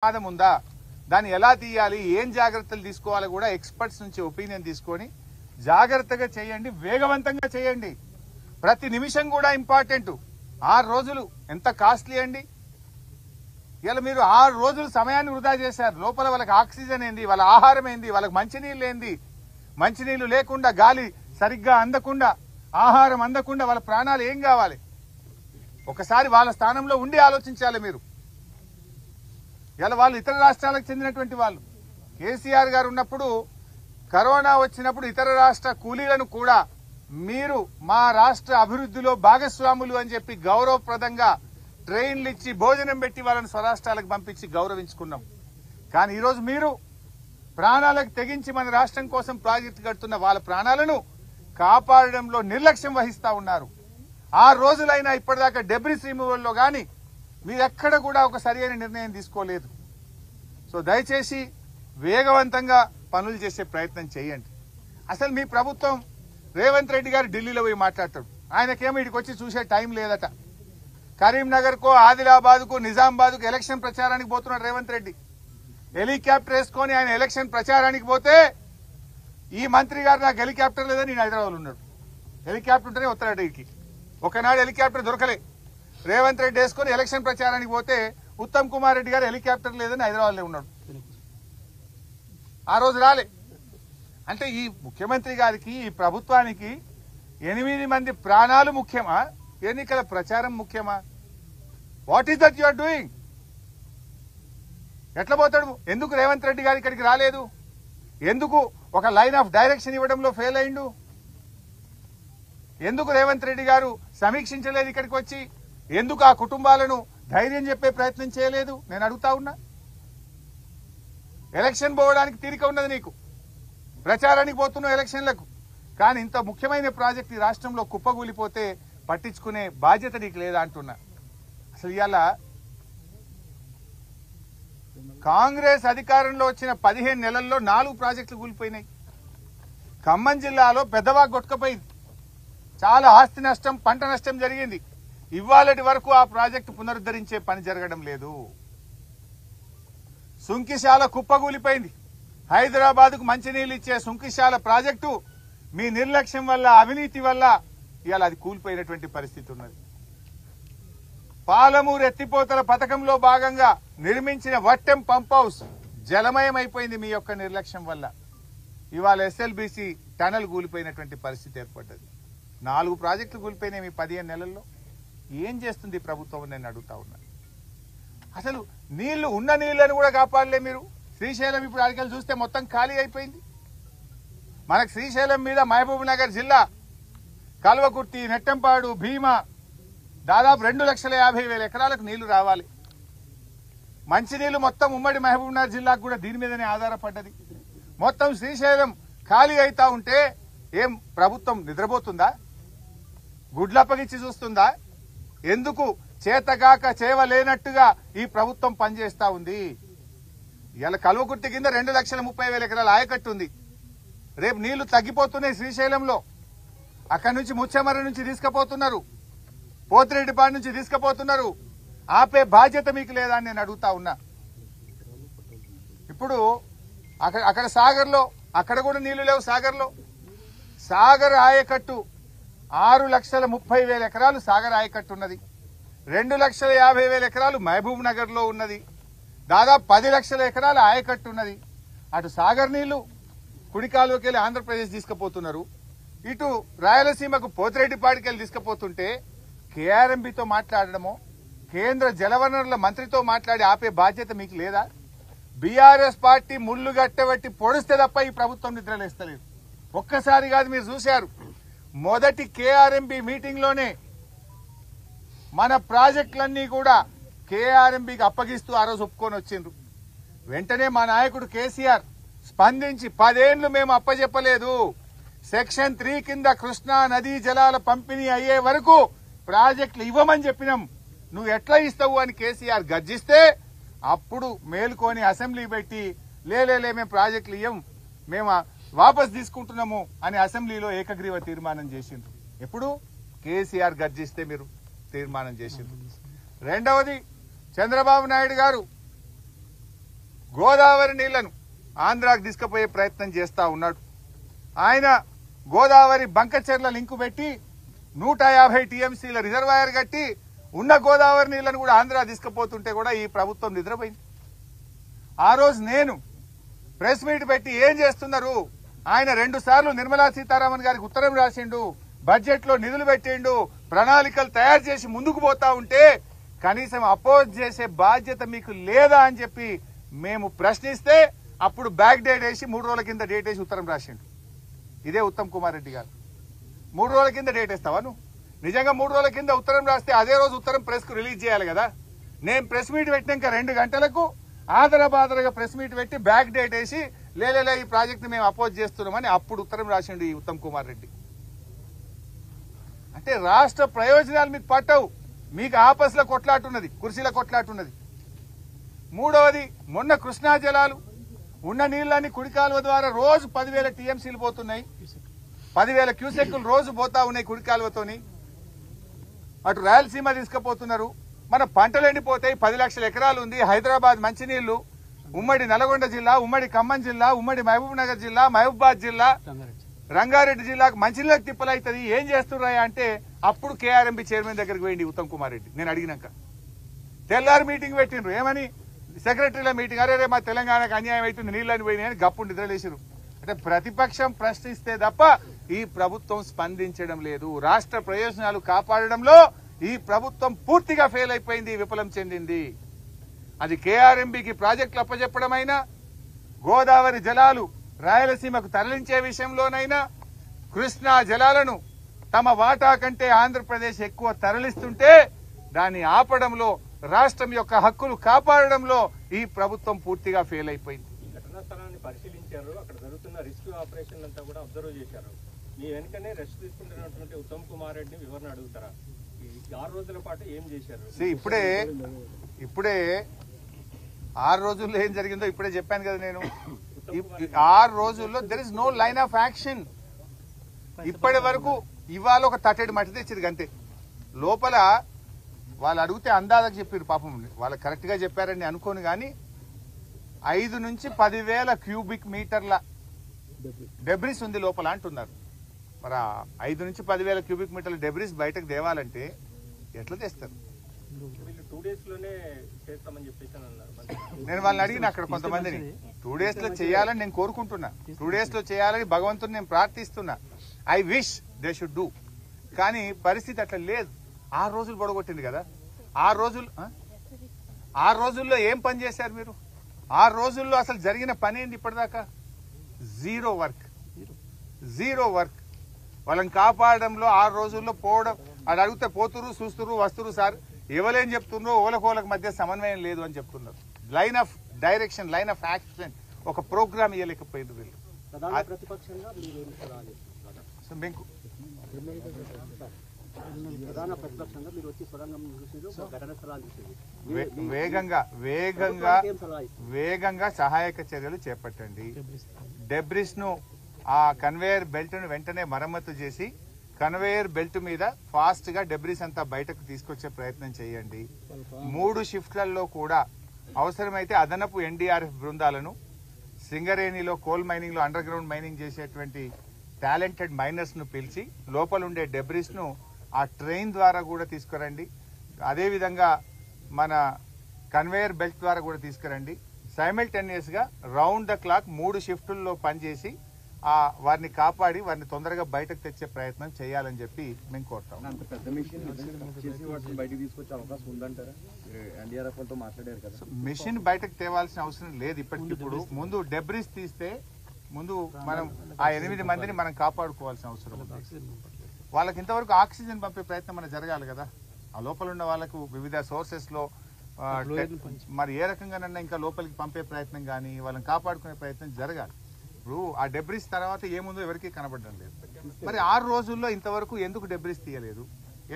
ప్రమాదం ఉందా, దాన్ని ఎలా తీయాలి, ఏం జాగ్రత్తలు తీసుకోవాలో కూడా ఎక్స్పర్ట్స్ నుంచి ఒపీనియన్ తీసుకొని జాగ్రత్తగా చేయండి, వేగవంతంగా చేయండి. ప్రతి నిమిషం కూడా ఇంపార్టెంట్. 6 రోజులు ఎంత కాస్ట్లీ అండి. ఇలా మీరు 6 రోజులు సమయాన్ని వృధా చేశారు. లోపల వాళ్ళకి ఆక్సిజన్ ఏంది, వాళ్ళ ఆహారం ఏంది, వాళ్ళకి మంచినీళ్ళు ఏంది, మంచినీళ్ళు లేకుండా, గాలి సరిగ్గా అందకుండా, ఆహారం అందకుండా వాళ్ళ ప్రాణాలు ఏం కావాలి? ఒకసారి వాళ్ళ స్థానంలో ఉండి ఆలోచించాలి మీరు. ఇలా వాళ్ళు ఇతర రాష్ట్రాలకు చెందినటువంటి వాళ్ళు. కేసీఆర్ గారు ఉన్నప్పుడు కరోనా వచ్చినప్పుడు ఇతర రాష్ట్ర కూలీలను కూడా మీరు మా రాష్ట్ర అభివృద్ధిలో భాగస్వాములు అని చెప్పి గౌరవప్రదంగా ట్రైన్లు ఇచ్చి భోజనం పెట్టి వాళ్ళని స్వరాష్ట్రాలకు పంపించి గౌరవించుకున్నాం. కానీ ఈరోజు మీరు ప్రాణాలకు తెగించి మన రాష్ట్రం కోసం ప్రాజెక్టు కడుతున్న వాళ్ళ ప్రాణాలను కాపాడడంలో నిర్లక్ష్యం వహిస్తా ఉన్నారు. 6 రోజులైనా ఇప్పటిదాకా డెబ్రిస్ రిమూవల్లో కానీ మీరెక్కడ కూడా ఒక సరైన నిర్ణయం తీసుకోలేదు. సో దయచేసి వేగవంతంగా పనులు చేసే ప్రయత్నం చేయండి. అసలు మీ ప్రభుత్వం రేవంత్ రెడ్డి గారు ఢిల్లీలో పోయి మాట్లాడతాడు. ఆయనకేమో ఇక్కడికి వచ్చి చూసే టైం లేదట. కరీంనగర్ కో, ఆదిలాబాద్ కు, నిజామాబాద్ కు ఎలక్షన్ ప్రచారానికి పోతున్నాడు రేవంత్ రెడ్డి. హెలికాప్టర్ వేసుకొని ఆయన ఎలక్షన్ ప్రచారానికి పోతే ఈ మంత్రి గారు నాకు హెలికాప్టర్ లేదని నేను హైదరాబాద్ ఉన్నాడు. హెలికాప్టర్ ఉంటేనే వస్తాడు ఇక్కడికి. ఒకనాడు హెలికాప్టర్ దొరకలే. రేవంత్ రెడ్డి వేసుకొని ఎలక్షన్ ప్రచారానికి పోతే ఉత్తమ్ కుమార్ రెడ్డి గారు హెలికాప్టర్ లేదని హైదరాబాద్ లో ఉన్నాడు. ఆ రోజు రాలే. అంటే ఈ ముఖ్యమంత్రి గారికి, ఈ ప్రభుత్వానికి 8 మంది ప్రాణాలు ముఖ్యమా, ఎన్నికల ప్రచారం ముఖ్యమా? What is that you are doing? ఎట్లా పోతాడు? ఎందుకు రేవంత్ రెడ్డి గారు ఇక్కడికి రాలేదు? ఎందుకు ఒక లైన్ ఆఫ్ డైరెక్షన్ ఇవ్వడంలో ఫెయిల్ అయిండు? ఎందుకు రేవంత్ రెడ్డి గారు సమీక్షించలేదు ఇక్కడికి వచ్చి? ఎందుకు ఆ కుటుంబాలను ధైర్యం చెప్పే ప్రయత్నం చేయలేదు? నేను అడుగుతా ఉన్నా. ఎలక్షన్ పోవడానికి తీరిక ఉన్నది నీకు, ప్రచారానికి పోతున్నావు ఎలక్షన్లకు. కానీ ఇంత ముఖ్యమైన ప్రాజెక్ట్ ఈ రాష్ట్రంలో కుప్పగూలిపోతే పట్టించుకునే బాధ్యత నీకు లేదా అంటున్నా. అసలు ఇవాళ కాంగ్రెస్ అధికారంలో వచ్చిన 15 నెలల్లో 4 ప్రాజెక్టులు కూలిపోయినాయి. ఖమ్మం జిల్లాలో పెద్దవాగు కొట్టుకుపోయింది. చాలా ఆస్తి నష్టం, పంట నష్టం జరిగింది. ఇవాళటి వరకు ఆ ప్రాజెక్టు పునరుద్ధరించే పని జరగడం లేదు. సుంకిశాల కుప్పగూలిపోయింది. హైదరాబాద్ కు మంచినీళ్ళు ఇచ్చే సుంకిశాల ప్రాజెక్టు మీ నిర్లక్ష్యం వల్ల, అవినీతి వల్ల ఇవాళ అది కూలిపోయినటువంటి పరిస్థితి ఉన్నది. పాలమూరు ఎత్తిపోతల పథకంలో భాగంగా నిర్మించిన వట్టెం పంప్ హౌస్ జలమయం అయిపోయింది మీ యొక్క నిర్లక్ష్యం వల్ల. ఇవాళ ఎస్ఎల్బీసీ టనల్ కూలిపోయినటువంటి పరిస్థితి ఏర్పడ్డది. 4 ప్రాజెక్టులు కూలిపోయినాయి మీ 15 నెలల్లో. ఏం చేస్తుంది ప్రభుత్వం నేను అడుగుతా ఉన్నా. అసలు నీళ్లు, ఉన్న నీళ్లను కూడా కాపాడలే మీరు. శ్రీశైలం ఇప్పుడు అడిగలు చూస్తే మొత్తం ఖాళీ అయిపోయింది. మనకు శ్రీశైలం మీద మహబూబ్ నగర్ జిల్లా కల్వకుర్తి, నెట్టంపాడు, భీమా దాదాపు 2,50,000 ఎకరాలకు నీళ్లు రావాలి. మంచినీళ్లు మొత్తం ఉమ్మడి మహబూబ్ నగర్ జిల్లాకు కూడా దీని మీదనే ఆధారపడ్డది. మొత్తం శ్రీశైలం ఖాళీ అవుతా ఉంటే ఏం ప్రభుత్వం నిద్రపోతుందా? గుడ్లప్పగిచ్చి చూస్తుందా? ఎందుకు చేతగాక చేవలేనట్టుగా ఈ ప్రభుత్వం పనిచేస్తా ఉంది? ఇవాళ కల్వకుర్తి కింద 2,30,000 ఎకరాల ఆయకట్టు ఉంది. రేపు నీళ్లు తగ్గిపోతున్నాయి శ్రీశైలంలో. అక్కడి నుంచి ముచ్చెమర్రి నుంచి తీసుకుపోతున్నారు, పోతిరెడ్డిపాడు నుంచి తీసుకుపోతున్నారు. ఆపే బాధ్యత మీకు లేదా అని నేను అడుగుతా ఉన్నా. ఇప్పుడు అక్కడ సాగర్లో, అక్కడ కూడా నీళ్లు లేవు. సాగర్ ఆయకట్టు 6,30,000 ఎకరాలు సాగర్ ఆయకట్టు ఉన్నది. 2,50,000 ఎకరాలు మహబూబ్ నగర్ లో ఉన్నది. దాదాపు 10 లక్షల ఎకరాల ఆయకట్టు ఉన్నది. అటు సాగర్ నీళ్లు కుడికాలువకి వెళ్ళి ఆంధ్రప్రదేశ్ తీసుకుపోతున్నారు, ఇటు రాయలసీమకు పోతిరెడ్డిపాడికి వెళ్ళి తీసుకుపోతుంటే కేఆర్ఎంబీతో మాట్లాడడమో, కేంద్ర జలవనరుల మంత్రితో మాట్లాడి ఆపే బాధ్యత మీకు లేదా? బీఆర్ఎస్ పార్టీ ముళ్లు గట్టబట్టి పొడిస్తే తప్ప ఈ ప్రభుత్వం నిద్రలేస్తలేదు. ఒక్కసారి కాదు, మీరు చూశారు. మొదటి కేఆర్ఎంబీ మీటింగ్ లోనే మన ప్రాజెక్టులన్నీ కూడా కేఆర్ఎంబీకి అప్పగిస్తూ ఆ రోజు ఒప్పుకొని వచ్చిండ్రు. వెంటనే మా నాయకుడు కేసీఆర్ స్పందించి 10 ఏళ్లు మేము అప్పజెప్పలేదు, సెక్షన్ 3 కింద కృష్ణా నదీ జలాల పంపిణీ అయ్యే వరకు ప్రాజెక్టులు ఇవ్వమని చెప్పినాం, నువ్వు ఎట్లా ఇస్తావు అని కేసీఆర్ గర్జిస్తే అప్పుడు మేల్కొని అసెంబ్లీ పెట్టి లేలే మేము ప్రాజెక్టులు ఇవ్వం, మేము వాపస్ తీసుకుంటున్నాము అని అసెంబ్లీలో ఏకగ్రీవ తీర్మానం చేసిండ్రు. ఎప్పుడు కేసీఆర్ గర్జిస్తే మీరు తీర్మానం చేసిండ్రు. రెండవది, చంద్రబాబు నాయుడు గారు గోదావరి నీళ్లను ఆంధ్రాకు తీసుకుపోయే ప్రయత్నం చేస్తా ఉన్నాడు. ఆయన గోదావరి బంకచెర్ల లింకు పెట్టి 150 టీఎంసీల రిజర్వాయర్ కట్టి ఉన్న గోదావరి నీళ్లను కూడా ఆంధ్ర తీసుకుపోతుంటే కూడా ఈ ప్రభుత్వం నిద్రపోయింది. ఆ రోజు నేను ప్రెస్ మీట్ పెట్టి ఏం చేస్తున్నారు, ఆయన 2 సార్లు నిర్మలా సీతారామన్ గారికి ఉత్తరం రాసిండు, బడ్జెట్ లో నిధులు పెట్టిండు, ప్రణాళికలు తయారు చేసి ముందుకు పోతా ఉంటే కనీసం అపోజ్ చేసే బాధ్యత మీకు లేదా అని చెప్పి మేము ప్రశ్నిస్తే అప్పుడు బ్యాక్ డేట్ వేసి 3 రోజుల కింద డేట్ వేసి ఉత్తరం రాసిండు. ఇదే ఉత్తమ్ కుమార్ రెడ్డి గారు. 3 రోజుల కింద డేట్ వేస్తావా నువ్వు? నిజంగా 3 రోజుల కింద ఉత్తరం రాస్తే అదే రోజు ఉత్తరం ప్రెస్ కు రిలీజ్ చేయాలి కదా. నేను ప్రెస్ మీట్ పెట్టినాక 2 గంటలకు ఆదరబాదరగా ప్రెస్ మీట్ పెట్టి బ్యాక్ డేట్ వేసి లేలే ఈ ప్రాజెక్ట్ ని మేము అపోజ్ చేస్తున్నామని అప్పుడు ఉత్తరం రాసిండు ఈ ఉత్తమ్ కుమార్ రెడ్డి. అంటే రాష్ట్ర ప్రయోజనాలు మీకు పట్టవు, మీకు ఆపస్ల కొట్లాటున్నది, కుర్చీల కొట్లాటున్నది. మూడవది, మొన్న కృష్ణా జలాలు ఉన్న నీళ్లన్నీ కుడి కాలువ ద్వారా రోజు 10,000 టీఎంసీలు పోతున్నాయి, 10,000 క్యూసెక్కులు రోజు పోతా ఉన్నాయి కుడి కాలువతోని. అటు రాయలసీమ తీసుకుపోతున్నారు. మన పంటలు ఎండిపోతాయి. 10 లక్షల ఎకరాలు ఉంది. హైదరాబాద్ మంచినీళ్లు, ఉమ్మడి నల్గొండ జిల్లా, ఉమ్మడి ఖమ్మం జిల్లా, ఉమ్మడి మహబూబ్ నగర్ జిల్లా, మహబూబాద్ జిల్లా, రంగారెడ్డి జిల్లాకు మంచినీళ్ళకి తిప్పలవుతుంది. ఏం చేస్తున్నాయా అంటే అప్పుడు కేఆర్ఎంబీ చైర్మన్ దగ్గరికి పోయింది ఉత్తమ్ కుమార్ రెడ్డి. నేను అడిగినాక తెల్లారి మీటింగ్ పెట్టిండ్రు. ఏమని? సెక్రటరీల మీటింగ్. అరే మా తెలంగాణకు అన్యాయం అవుతుంది, నీళ్ళని పోయినాయని గప్పుడు నిద్రలేసారు. అంటే ప్రతిపక్షం ప్రశ్నిస్తే తప్ప ఈ ప్రభుత్వం స్పందించడం లేదు. రాష్ట్ర ప్రయోజనాలు కాపాడడంలో ఈ ప్రభుత్వం పూర్తిగా ఫెయిల్ అయిపోయింది, విఫలం చెందింది. అది కేఆర్ఎంబీకి ప్రాజెక్టులు అప్పచెప్పడమైనా, గోదావరి జలాలు రాయలసీమకు తరలించే విషయంలోనైనా, కృష్ణా జలాలను తమ వాటా కంటే ఆంధ్రప్రదేశ్ ఎక్కువ తరలిస్తుంటే దాన్ని ఆపడంలో, రాష్ట్రం యొక్క హక్కులు కాపాడడంలో ఈ ప్రభుత్వం పూర్తిగా ఫెయిల్ అయిపోయింది. ఘటనా స్థలాన్ని పరిశీలించారు, అక్కడ జరుగుతున్న రెస్క్యూ ఆపరేషన్ అంతా కూడా అబ్జర్వ్ చేశారు. మీ వెనుకనే రెస్ట్ తీసుకుంటున్నటువంటి ఉత్తమ్ కుమార్ రెడ్డిని వివరణ అడుగుతారా? ఈ 6 రోజుల పాటు ఏం చేశారు? ఇప్పుడే 6 రోజుల్లో ఏం జరిగిందో ఇప్పుడే చెప్పాను కదా నేను. 6 రోజుల్లో there is no line of action. ఇప్పటి వరకు ఇవాళ ఒక తట్టెడు మట్టి తెచ్చింది అంతే. లోపల వాళ్ళు అడిగితే అందాలకు చెప్పారు. పాపం వాళ్ళు కరెక్ట్ గా చెప్పారని అనుకోను గాని 5 నుంచి 10,000 క్యూబిక్ మీటర్ల డెబ్రిస్ ఉంది లోపల అంటున్నారు. మరి 5 నుంచి 10,000 క్యూబిక్ మీటర్ల డెబ్రిస్ బయటకు తేవాలంటే ఎట్లా తెస్తారు? వీళ్ళు 2 days లోనే చేస్తామని చెప్పేసి అన్నారు. నేను వాళ్ళని అడిగిన అక్కడ కొంతమందిని 2 days లో చేయాలని నేను కోరుకుంటున్నా, 2 days లో చేయాలని భగవంతుని నేను ప్రార్థిస్తున్నా. I wish they should do. కానీ పరిస్థితి అట్లా లేదు. 6 రోజులు పొడగొట్టింది కదా. 6 రోజుల్లో ఏం పని చేశారు మీరు? 6 రోజుల్లో అసలు జరిగిన పని ఏంది ఇప్పటిదాకా? Zero work. వాళ్ళని కాపాడడంలో 6 రోజుల్లో పోవడం, అది అడిగితే పోతురు, చూస్తురు, వస్తురు. సార్ ఎవరేం చెప్తున్నారు, ఓలకోలకు మధ్య సమన్వయం లేదు అని చెప్తున్నారు. Line of direction, line of action, ఒక ప్రోగ్రామ్ ఇవ్వలేకపోయింది వీళ్ళు. వేగంగా సహాయక చర్యలు చేపట్టండి. డెబ్రిస్ ను, ఆ కన్వేయర్ బెల్ట్ ను వెంటనే మరమ్మతు చేసి కన్వేయర్ బెల్ట్ మీద ఫాస్ట్ గా డెబ్రిస్ అంతా బయటకు తీసుకొచ్చే ప్రయత్నం చేయండి. 3 షిఫ్ట్లలో కూడా అవసరమైతే అదనపు ఎన్డీఆర్ఎఫ్ బృందాలను, సింగరేణిలో కోల్ మైనింగ్ లో అండర్ గ్రౌండ్ మైనింగ్ చేసేటువంటి టాలెంటెడ్ మైనర్స్ ను పిలిచి లోపలుండే డెబ్రిస్ ను ఆ ట్రైన్ ద్వారా కూడా తీసుకురండి. అదేవిధంగా మన కన్వేయర్ బెల్ట్ ద్వారా కూడా తీసుకురండి. సైమల్టేనియస్ గా రౌండ్ ద క్లాక్ 3 షిఫ్టుల్లో పనిచేసి వారిని కాపాడి వారిని తొందరగా బయటకు తెచ్చే ప్రయత్నం చేయాలని చెప్పి మేము కోరుతాం. మిషన్ బయటకు తేవాల్సిన అవసరం లేదు ఇప్పటికిప్పుడు. ముందు డెబ్రిస్ తీస్తే ముందు మనం ఆ 8 మందిని మనం కాపాడుకోవాల్సిన అవసరం ఉంది. వాళ్ళకి ఇంతవరకు ఆక్సిజన్ పంపే ప్రయత్నం మనం జరగాలి కదా. ఆ లోపల ఉన్న వాళ్ళకు వివిధ సోర్సెస్ లో మరి ఏ రకంగానన్నా ఇంకా లోపలికి పంపే ప్రయత్నం కానీ వాళ్ళని కాపాడుకునే ప్రయత్నం జరగాలి. ఇప్పుడు ఆ డెబ్రిస్ తర్వాత ఏముందో ఎవరికీ కనబడడం లేదు. మరి 6 రోజుల్లో ఇంతవరకు ఎందుకు డెబ్రిస్ తీయలేదు?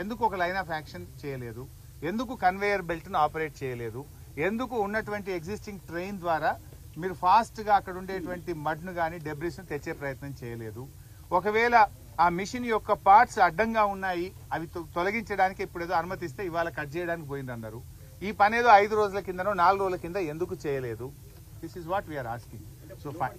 ఎందుకు ఒక లైన్ ఆఫ్ యాక్షన్ చేయలేదు? ఎందుకు కన్వేయర్ బెల్ట్ ను ఆపరేట్ చేయలేదు? ఎందుకు ఉన్నటువంటి ఎగ్జిస్టింగ్ ట్రైన్ ద్వారా మీరు ఫాస్ట్ గా అక్కడ ఉండేటువంటి మడ్ ను గానీ డెబ్రిస్ ను తెచ్చే ప్రయత్నం చేయలేదు? ఒకవేళ ఆ మిషన్ యొక్క పార్ట్స్ అడ్డంగా ఉన్నాయి, అవి తొలగించడానికి ఇప్పుడు ఏదో అనుమతిస్తే ఇవాళ కట్ చేయడానికి పోయిందన్నారు. ఈ పని ఏదో 5 రోజుల కిందనో 4 రోజుల కింద ఎందుకు చేయలేదు? This is what we're asking. So fine.